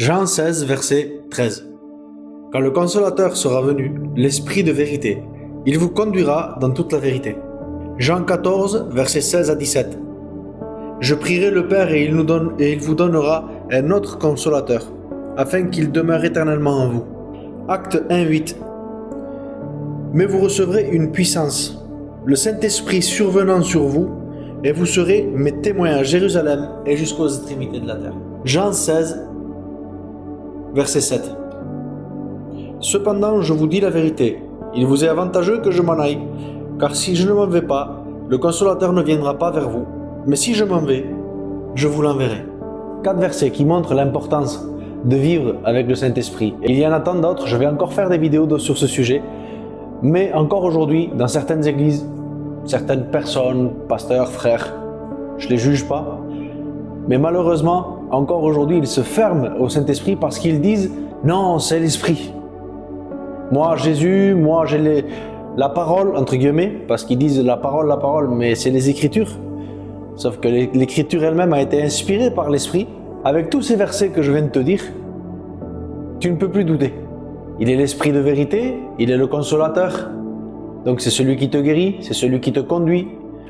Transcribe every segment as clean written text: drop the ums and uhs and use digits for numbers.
Jean 16, verset 13. Quand le Consolateur sera venu, l'Esprit de vérité, il vous conduira dans toute la vérité. Jean 14, versets 16 à 17. Je prierai le Père et il vous donnera un autre Consolateur, afin qu'il demeure éternellement en vous. Acte 1, 8. Mais vous recevrez une puissance, le Saint-Esprit survenant sur vous, et vous serez mes témoins à Jérusalem et jusqu'aux extrémités de la terre. Jean 16, verset 7. Cependant, je vous dis la vérité, il vous est avantageux que je m'en aille, car si je ne m'en vais pas, le Consolateur ne viendra pas vers vous, mais si je m'en vais, je vous l'enverrai. 4 versets qui montrent l'importance de vivre avec le Saint-Esprit. Et il y en a tant d'autres, je vais encore faire des vidéos sur ce sujet, mais encore aujourd'hui, dans certaines églises, certaines personnes, pasteurs, frères, je ne les juge pas, mais malheureusement, encore aujourd'hui, ils se ferment au Saint-Esprit parce qu'ils disent « Non, c'est l'Esprit. Moi, Jésus, moi, j'ai la parole, entre guillemets, parce qu'ils disent la parole, mais c'est les Écritures. Sauf que l'Écriture elle-même a été inspirée par l'Esprit. Avec tous ces versets que je viens de te dire, tu ne peux plus douter. Il est l'Esprit de vérité, il est le Consolateur. Donc c'est celui qui te guérit, c'est celui qui te conduit.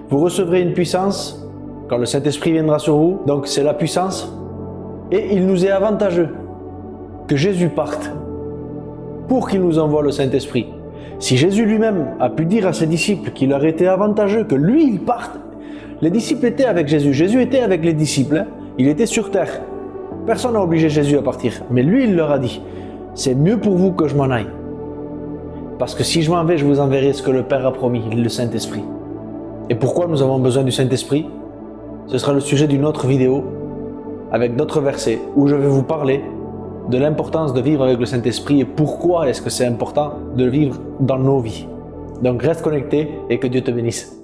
Vous recevrez une puissance quand le Saint-Esprit viendra sur vous. Donc c'est la puissance. Et il nous est avantageux que Jésus parte pour qu'il nous envoie le Saint-Esprit. Si Jésus lui-même a pu dire à ses disciples qu'il aurait été avantageux que lui, il parte, les disciples étaient avec Jésus. Jésus était avec les disciples, il était sur terre. Personne n'a obligé Jésus à partir. Mais lui, il leur a dit, c'est mieux pour vous que je m'en aille. Parce que si je m'en vais, je vous enverrai ce que le Père a promis, le Saint-Esprit. Et pourquoi nous avons besoin du Saint-Esprit? Ce sera le sujet d'une autre vidéo, avec d'autres versets, où je vais vous parler de l'importance de vivre avec le Saint-Esprit et pourquoi est-ce que c'est important de le vivre dans nos vies. Donc reste connecté et que Dieu te bénisse.